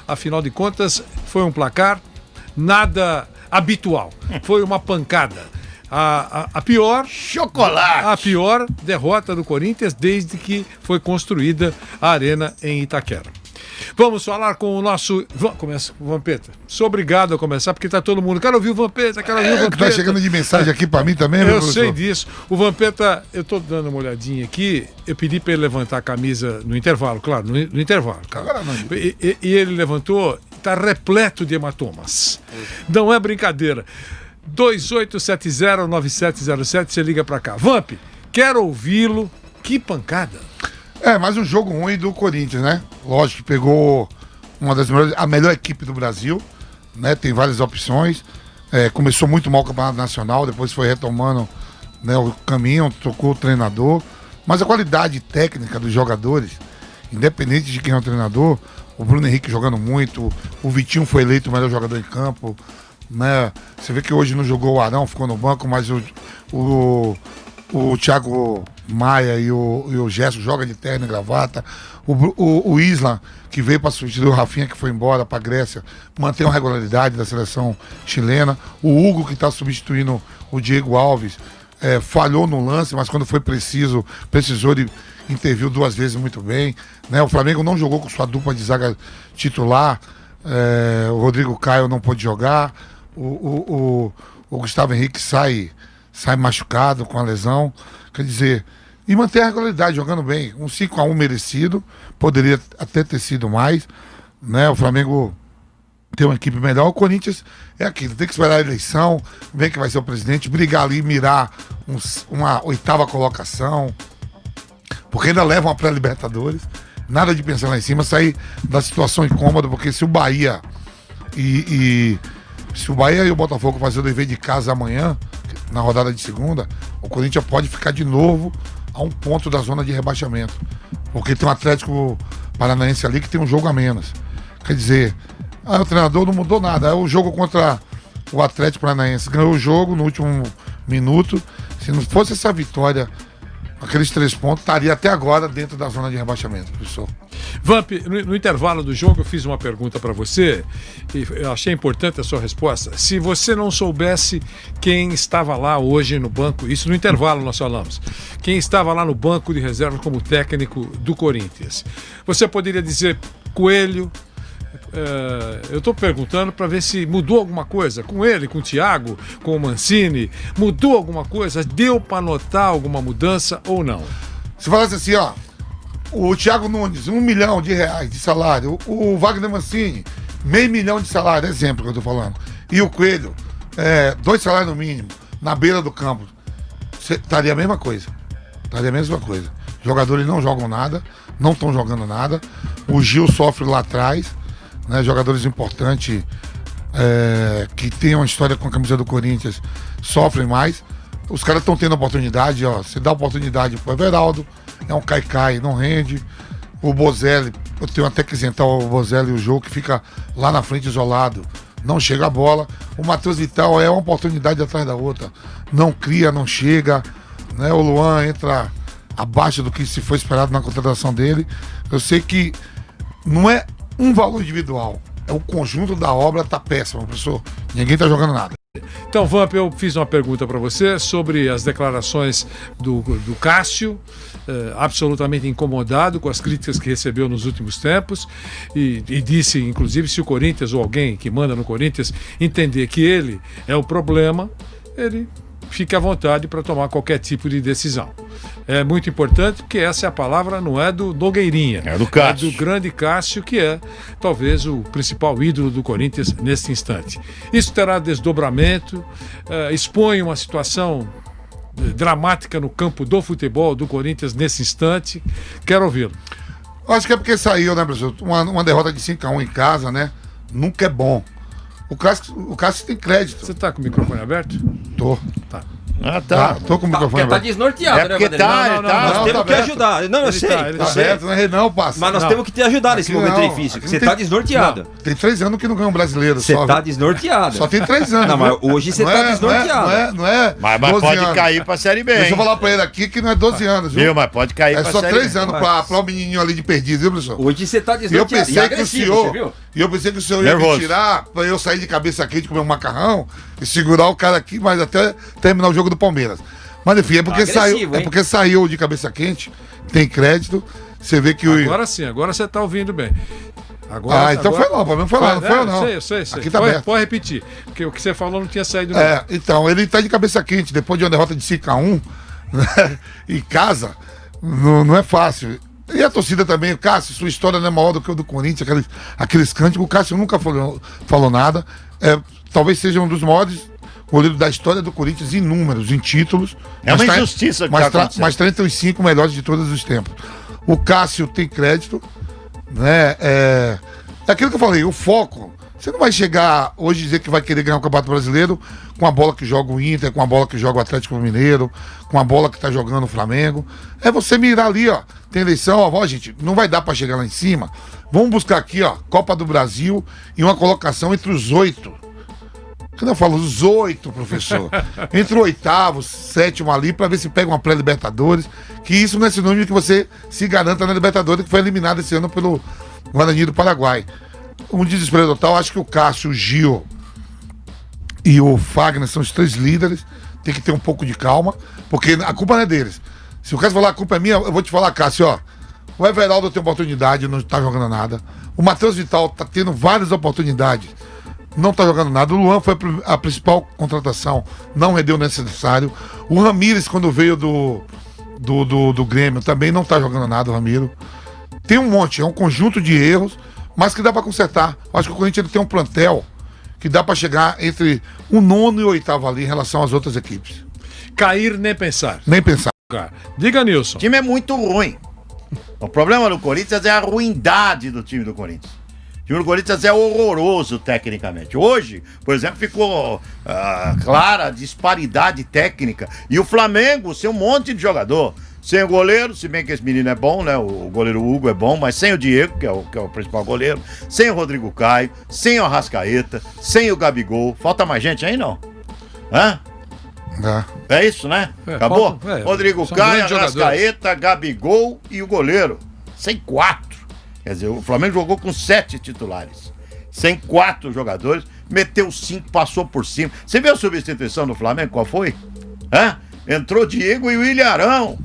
Afinal de contas, foi um placar nada habitual. Foi uma pancada. A pior derrota do Corinthians desde que foi construída a Arena em Itaquera. Vamos falar com o nosso... Começa com o Vampeta. Sou obrigado a começar, porque tá todo mundo... Quero ouvir o Vampeta, quero ouvir o Vampeta. Tá chegando de mensagem aqui pra mim também, Eu sei disso. O Vampeta, eu tô dando uma olhadinha aqui, eu pedi pra ele levantar a camisa no intervalo, claro, no intervalo. Agora não. E ele levantou, tá repleto de hematomas. Não é brincadeira. 28709707, você liga pra cá. Vamp, quero ouvi-lo. Que pancada. Mais um jogo ruim do Corinthians, né? Lógico que pegou a melhor equipe do Brasil, né? Tem várias opções. Começou muito mal o Campeonato Nacional, depois foi retomando, né, o caminho, trocou o treinador. Mas a qualidade técnica dos jogadores, independente de quem é o treinador, o Bruno Henrique jogando muito, o Vitinho foi eleito o melhor jogador em campo, né? Você vê que hoje não jogou o Arão, ficou no banco, mas o Thiago Maia e o Gerson jogam de terno e gravata. O Isla, que veio para substituir o Rafinha, que foi embora para a Grécia, mantém uma regularidade da seleção chilena. O Hugo, que está substituindo o Diego Alves, falhou no lance, mas quando foi precisou, ele interviu 2 vezes muito bem, né? O Flamengo não jogou com sua dupla de zaga titular. O Rodrigo Caio não pôde jogar. O Gustavo Henrique sai machucado com a lesão. Quer dizer, e mantém a regularidade, jogando bem. Um 5-1 merecido, poderia até ter sido mais, né? O Flamengo tem uma equipe melhor. O Corinthians é aquilo, tem que esperar a eleição, ver que vai ser o presidente, brigar ali, mirar uma 8ª colocação, porque ainda leva uma pré-Libertadores. Nada de pensar lá em cima, sair da situação incômoda, porque se o Bahia e o Botafogo fazer o dever de casa amanhã, na rodada de segunda, o Corinthians pode ficar de novo a 1 ponto da zona de rebaixamento, porque tem um Atlético Paranaense ali que tem um jogo a menos. Quer dizer, o treinador não mudou nada. O jogo contra o Atlético Paranaense ganhou o jogo no último minuto. Se não fosse essa vitória, aqueles 3 pontos, estaria até agora dentro da zona de rebaixamento, professor. Vamp, no intervalo do jogo eu fiz uma pergunta para você e eu achei importante a sua resposta. Se você não soubesse quem estava lá hoje no banco, isso no intervalo nós falamos, quem estava lá no banco de reserva como técnico do Corinthians, você poderia dizer Coelho? Eu estou perguntando para ver se mudou alguma coisa com ele, com o Thiago, com o Mancini. Mudou alguma coisa? Deu para notar alguma mudança ou não? Se falasse assim, o Thiago Nunes, R$1 milhão de salário. O Wagner Mancini, R$500 mil de salário, exemplo que eu tô falando. E o Coelho, 2 salários no mínimo, na beira do campo. Estaria a mesma coisa. Jogadores não jogam nada, não estão jogando nada. O Gil sofre lá atrás, né? Jogadores importantes que têm uma história com a camisa do Corinthians sofrem mais. Os caras estão tendo oportunidade, você dá oportunidade pro Everaldo, é um cai-cai, não rende. O Bozelli, eu tenho até que isentar o Bozelli, o jogo que fica lá na frente isolado, não chega a bola. O Matheus Vital é uma oportunidade atrás da outra, não cria, não chega, né? O Luan entra abaixo do que se foi esperado na contratação dele. Eu sei que não é um valor individual, o conjunto da obra tá péssimo, professor. Ninguém tá jogando nada. Então, Vamp, eu fiz uma pergunta para você sobre as declarações do Cássio, absolutamente incomodado com as críticas que recebeu nos últimos tempos e disse, inclusive, se o Corinthians ou alguém que manda no Corinthians entender que ele é o problema, ele fique à vontade para tomar qualquer tipo de decisão. É muito importante porque essa é a palavra, não é do Nogueirinha, é do Cássio. É do grande Cássio, que é talvez o principal ídolo do Corinthians neste instante. Isso terá desdobramento, expõe uma situação dramática no campo do futebol do Corinthians nesse instante. Quero ouvi-lo. Acho que é porque saiu, né, professor? Uma derrota de 5-1 em casa, né? Nunca é bom. O Cássio tem crédito. Você está com o microfone aberto? Tô. Tá. Ah, tá. Tô com o microfone Porque tá aberto. desnorteado, né, porque Vanderlei? Nós não, temos tá que aberto. ajudar. Não, eu sei. tá eu Tá sei. aberto, não, passa. Mas nós Não. temos que te ajudar nesse Aqui momento não, difícil. aqui Você tem- tá desnorteado. Tem 3 anos que não ganha um brasileiro. Você só, tá viu? desnorteado. Só tem 3 anos. Não, mas viu? hoje você Não tá é- desnorteado. Não é Mas 12 pode anos. cair pra Série B, Deixa eu hein? falar pra ele aqui que não é 12 anos, viu? Viu? Mas pode cair É pra só Série 3 B. anos pra o menininho ali de perdido, viu, professor? Hoje você tá E eu desnorteado. pensei que o agressivo, senhor. você viu? E eu pensei que o senhor ia me Nervoso. tirar pra eu sair de cabeça quente, comer um macarrão e segurar o cara aqui, mas até terminar o jogo do Palmeiras. Mas enfim, é porque, Agressivo, hein? saiu de cabeça quente, tem crédito. Você vê que o. Agora sim, agora você tá ouvindo bem. Agora, Então foi lá, o problema foi lá, não foi eu, não. Eu sei. Aqui tá pode, aberto. pode repetir, porque o que você falou não tinha saído não. Então, ele tá de cabeça quente, depois de uma derrota de 5-1, né, em casa, não é fácil. E a torcida também, Cássio, sua história não é maior do que o do Corinthians, aqueles cânticos, o Cássio nunca falou nada, talvez seja um dos maiores goleiros da história do Corinthians em números, em títulos. É uma mas injustiça que mas tá acontecendo. mas 35 melhores de todos os tempos. O Cássio tem crédito, né? É aquilo que eu falei, o foco. Você não vai chegar hoje e dizer que vai querer ganhar o Campeonato Brasileiro com a bola que joga o Inter, com a bola que joga o Atlético Mineiro, com a bola que tá jogando o Flamengo. É você mirar ali, ó. Tem eleição, ó, gente, não vai dar pra chegar lá em cima. Vamos buscar aqui, ó, Copa do Brasil e uma colocação entre os 8. Quando eu falo os 8, professor, entre o 8º, 7º ali, pra ver se pega uma pré-Libertadores, que isso não é sinônimo de que você se garanta na Libertadores, que foi eliminado esse ano pelo Guarani do Paraguai. Um desespero total, acho que o Cássio, o Gil e o Fagner são os 3 líderes, tem que ter um pouco de calma, porque a culpa não é deles. Se o Cássio falar a culpa é minha, eu vou te falar, Cássio, ó, o Everaldo tem oportunidade, não tá jogando nada, o Matheus Vital tá tendo várias oportunidades, não tá jogando nada, o Luan foi a principal contratação, não rendeu o necessário, o Ramires, quando veio do Grêmio, também não tá jogando nada, o Ramiro. Tem um monte, é um conjunto de erros, mas que dá pra consertar. Acho que o Corinthians ele tem um plantel que dá pra chegar entre o 9º e o 8º ali em relação às outras equipes. Cair nem pensar. Nem pensar. Diga, Nilson. O time é muito ruim. O problema do Corinthians é a ruindade do time do Corinthians. O time do Corinthians é horroroso tecnicamente. Hoje, por exemplo, ficou clara a disparidade técnica. E o Flamengo, sem um monte de jogador. Sem o goleiro, se bem que esse menino é bom, né? O goleiro Hugo é bom, mas sem o Diego, que é o principal goleiro, sem o Rodrigo Caio, sem o Arrascaeta, sem o Gabigol. Falta mais gente aí, não? Hã? É isso, né? Acabou? Rodrigo Caio, Arrascaeta, Gabigol e o goleiro. Sem 4. Quer dizer, o Flamengo jogou com 7 titulares. Sem 4 jogadores, meteu 5, passou por cima. Você viu a substituição do Flamengo? Qual foi? Hã? Entrou Diego e o Ilharão.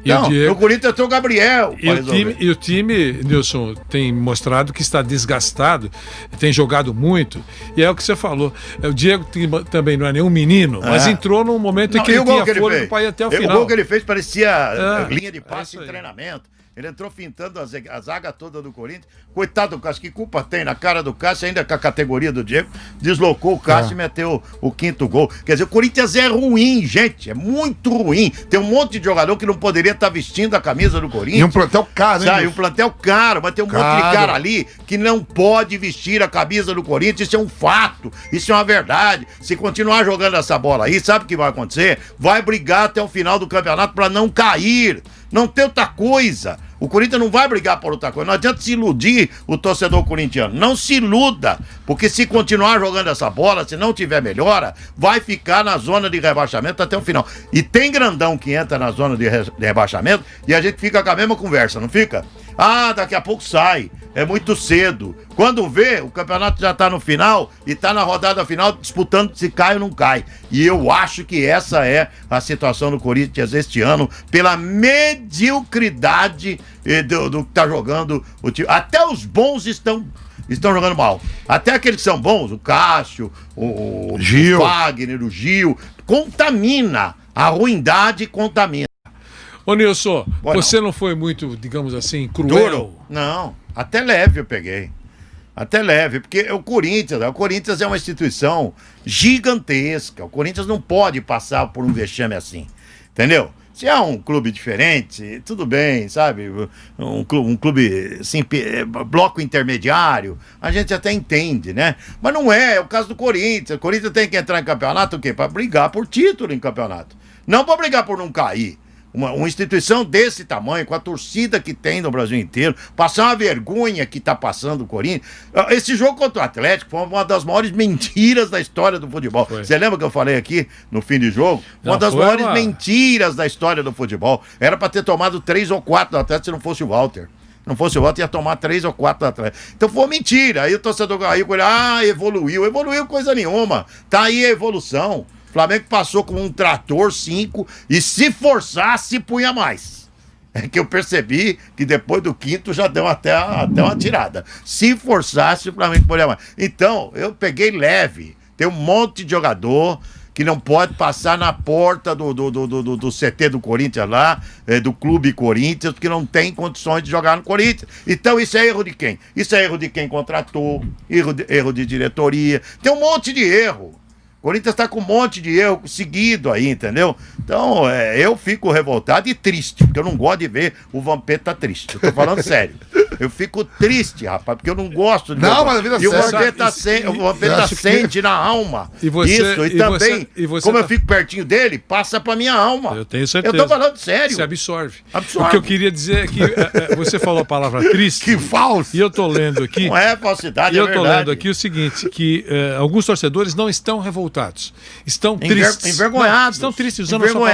Não, o Corinthians entrou o Gabriel. E o time, Nilson, tem mostrado que está desgastado, tem jogado muito, e é o que você falou. O Diego também não é nenhum menino, mas entrou num momento em que ele tinha fôlego para ir até o final. O gol que ele fez parecia linha de passe em treinamento. Ele entrou fintando a zaga toda do Corinthians. Coitado do Cássio, que culpa tem na cara do Cássio, ainda com a categoria do Diego, deslocou o Cássio e meteu o 5º gol. Quer dizer, o Corinthians é ruim, gente, é muito ruim. Tem um monte de jogador que não poderia estar vestindo a camisa do Corinthians. E um plantel caro, hein? Um plantel caro, mas tem um monte de cara ali que não pode vestir a camisa do Corinthians, isso é um fato, isso é uma verdade. Se continuar jogando essa bola aí, sabe o que vai acontecer? Vai brigar até o final do campeonato para não cair. Não tem outra coisa. O Corinthians não vai brigar por outra coisa. Não adianta se iludir o torcedor corintiano. Não se iluda, porque se continuar jogando essa bola, se não tiver melhora, vai ficar na zona de rebaixamento até o final. E tem grandão que entra na zona de rebaixamento e a gente fica com a mesma conversa, não fica? Ah, daqui a pouco sai. É muito cedo. Quando vê, o campeonato já tá no final e tá na rodada final disputando se cai ou não cai. E eu acho que essa é a situação do Corinthians este ano, pela mediocridade do que tá jogando o time. Até os bons estão jogando mal. Até aqueles que são bons, o Cássio, o Gil, o Wagner, o Gil, contamina. A ruindade contamina. Ô Nilson, você não foi muito, digamos assim, cruel? Duro? Não, até leve eu peguei. Até leve, porque o Corinthians é uma instituição gigantesca. O Corinthians não pode passar por um vexame assim, entendeu? Se é um clube diferente, tudo bem, sabe? Um clube assim, bloco intermediário, a gente até entende, né? Mas não é o caso do Corinthians. O Corinthians tem que entrar em campeonato o quê? Para brigar por título em campeonato. Não para brigar por não cair. Uma instituição desse tamanho, com a torcida que tem no Brasil inteiro, passar uma vergonha que está passando o Corinthians. Esse jogo contra o Atlético foi uma das maiores mentiras da história do futebol. Você lembra que eu falei aqui no fim de jogo? Uma das maiores mentiras da história do futebol. Era para ter tomado 3 ou 4 do Atlético se não fosse o Walter. Não fosse o Walter, ia tomar 3 ou 4 do Atlético. Então foi mentira. Aí o torcedor aí, evoluiu. Evoluiu coisa nenhuma. Tá aí a evolução. O Flamengo passou com um trator 5 e se forçasse, punha mais. É que eu percebi que depois do quinto já deu até uma tirada. Se forçasse, o Flamengo punha mais. Então, eu peguei leve. Tem um monte de jogador que não pode passar na porta do CT do Corinthians lá, do Clube Corinthians, porque não tem condições de jogar no Corinthians. Então isso é erro de quem? Isso é erro de quem contratou, erro de diretoria. Tem um monte de erro. O Corinthians está com um monte de erro seguido aí, entendeu? Então, eu fico revoltado e triste, porque eu não gosto de ver o Vampeta triste. Eu tô falando sério. Eu fico triste, rapaz, porque eu não gosto de... Não, mas a vida e o sério. Vampeta sente na alma. E Também, como eu tá... fico pertinho dele, passa pra minha alma. Eu tenho certeza. Eu tô falando sério. Você absorve. Absorve. O que eu queria dizer é que você falou a palavra triste. Que falso! E eu tô lendo aqui... Não é falsidade, E eu é tô verdade. lendo aqui o seguinte, que alguns torcedores não estão revoltados. Estão tristes. Envergonhados. Não, estão tristes, usando a sua Envergonhados. palavra.